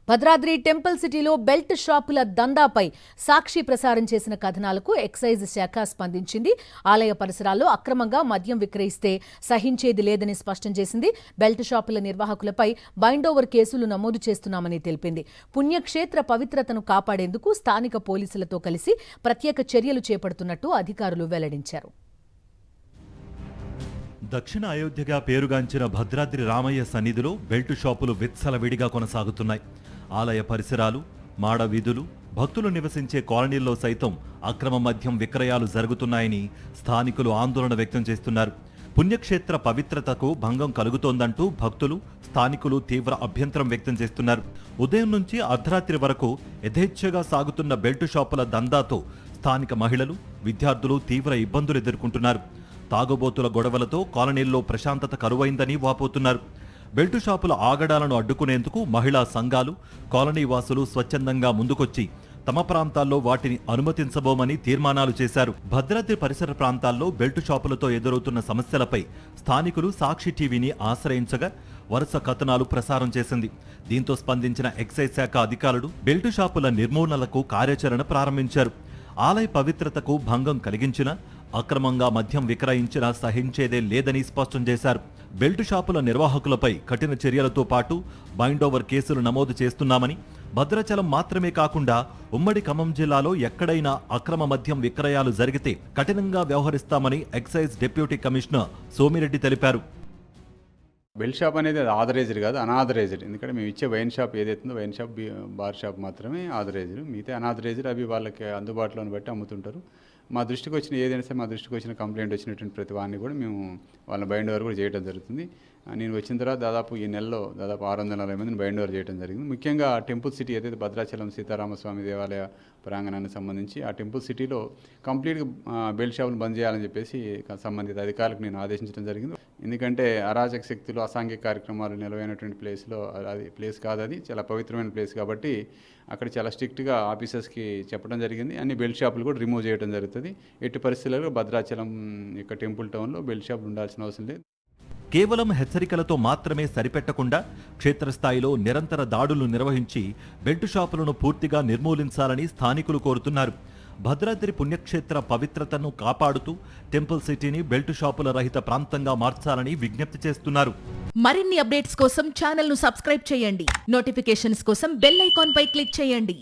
Bhadradri temple సిటీలో belt షాపుల దందాపై సాక్షి ప్రసారం చేసిన కథనాలకు ఎక్సైజ్ శాఖ స్పందించింది. ఆలయ పరిసరాల్లో అక్రమంగా మద్యం విక్రయిస్తే సహించేది లేదని స్పష్టం చేసింది. బెల్ట్ షాపుల నిర్వాహకులపై బైండోవర్ కేసులు నమోదు చేస్తున్నామని తెలిపింది. పుణ్యక్షేత్ర పవిత్రతను కాపాడేందుకు స్థానిక పోలీసులతో కలిసి ప్రత్యేక చర్యలు చేపడుతున్నట్టు అధికారులు వెల్లడించారు. దక్షిణ అయోధ్యగా పేరుగాంచిన భద్రాద్రి రామయ్య సన్నిధిలో బెల్టు షాపులు విచ్చలవిడిగా కొనసాగుతున్నాయి. ఆలయ పరిసరాలు, మాడ వీధులు, భక్తులు నివసించే కాలనీల్లో సైతం అక్రమ మద్యం విక్రయాలు జరుగుతున్నాయని స్థానికులు ఆందోళన వ్యక్తం చేస్తున్నారు. పుణ్యక్షేత్ర పవిత్రతకు భంగం కలుగుతోందంటూ భక్తులు, స్థానికులు తీవ్ర అభ్యంతరం వ్యక్తం చేస్తున్నారు. ఉదయం నుంచి అర్ధరాత్రి వరకు యథేచ్ఛగా సాగుతున్న బెల్టు షాపుల దందాతో స్థానిక మహిళలు, విద్యార్థులు తీవ్ర ఇబ్బందులు ఎదుర్కొంటున్నారు. తాగుబోతుల గొడవలతో కాలనీల్లో ప్రశాంతత కరువైందని వాపోతున్నారు. బెల్టు షాపుల ఆగడాలను అడ్డుకునేందుకు మహిళా సంఘాలు, కాలనీ వాసులు స్వచ్ఛందంగా ముందుకొచ్చి తమ ప్రాంతాల్లో వాటిని అనుమతించబోమని తీర్మానాలు చేశారు. భద్రాద్రి పరిసర ప్రాంతాల్లో బెల్టు షాపులతో ఎదురవుతున్న సమస్యలపై స్థానికులు సాక్షి టీవీని ఆశ్రయించగా వరుస కథనాలు ప్రసారం చేసింది. దీంతో స్పందించిన ఎక్సైజ్ శాఖ అధికారులు బెల్టు షాపుల నిర్మూలనకు కార్యాచరణ ప్రారంభించారు. ఆలయ పవిత్రతకు భంగం కలిగించిన, అక్రమంగా మద్యం విక్రయించినా సహించేదే లేదని స్పష్టం చేశారు. బెల్టు షాపుల నిర్వాహకులపై కఠిన చర్యలతో పాటు బైండోవర్ కేసులు నమోదు చేస్తున్నామని, భద్రాచలం మాత్రమే కాకుండా ఉమ్మడి ఖమ్మం జిల్లాలో ఎక్కడైనా అక్రమ మద్యం విక్రయాలు జరిగితే కఠినంగా వ్యవహరిస్తామని ఎక్సైజ్ డిప్యూటీ కమిషనర్ సోమిరెడ్డి తెలిపారు. బెల్ట్ షాప్ అనేది అది ఆథరైజ్డ్ కాదు, అనాథరైజ్డ్. ఎందుకంటే మేము ఇచ్చే వైన్ షాప్ ఏదైతుందో వైన్ షాప్, బార్ షాప్ మాత్రమే ఆథరైజ్డ్. మిగతా అనాథరైజ్డ్ అవి వాళ్ళకి అందుబాటులోని బట్టి అమ్ముతుంటారు. మా దృష్టికి వచ్చిన ఏదైనా సరే, మా దృష్టికి వచ్చిన కంప్లైంట్ వచ్చినటువంటి ప్రతి వాడిని కూడా మేము వాళ్ళని బైండ్ ఓవర్ కూడా చేయడం జరుగుతుంది. నేను వచ్చిన తర్వాత దాదాపు ఈ నెలలో దాదాపు 640 మందిని బైండ్ ఓవర్ చేయడం జరిగింది. ముఖ్యంగా టెంపుల్ సిటీ ఏదైతే భద్రాచలం సీతారామస్వామి దేవాలయ ప్రాంగణానికి సంబంధించి ఆ టెంపుల్ సిటీలో కంప్లీట్గా బెల్ట్ షాపులు బంద్ చేయాలని చెప్పేసి సంబంధిత అధికారులకు నేను ఆదేశించడం జరిగింది. ఎందుకంటే అరాచక శక్తులు, అసాంఘిక కార్యక్రమాలు నిలవైనటువంటి ప్లేస్లో అది ప్లేస్ కాదు, అది చాలా పవిత్రమైన ప్లేస్ కాబట్టి అక్కడ చాలా స్ట్రిక్ట్గా ఆఫీసర్స్కి చెప్పడం జరిగింది. అన్ని బెల్ట్ షాపులు కూడా రిమూవ్ చేయడం జరుగుతుంది. ఎట్టి పరిస్థితుల్లో భద్రాచలం యొక్క టెంపుల్ టౌన్లో బెల్ట్ షాపులు ఉండాల్సిన అవసరం లేదు. కేవలం హెచ్చరికలతో మాత్రమే సరిపెట్టకుండా క్షేత్రస్థాయిలో నిరంతర దాడులు నిర్వహించి బెల్టు షాపులను పూర్తిగా నిర్మూలించాలని స్థానికులు కోరుతున్నారు. భద్రాద్రి పుణ్యక్షేత్ర పవిత్రతను కాపాడుతూ టెంపుల్ సిటీని బెల్టు షాపుల రహిత ప్రాంతంగా మార్చాలని విజ్ఞప్తి చేస్తున్నారు. మరిన్ని అప్డేట్స్ కోసం ఛానల్ను సబ్స్క్రైబ్ చేయండి. నోటిఫికేషన్స్ కోసం బెల్ ఐకాన్ పై క్లిక్ చేయండి.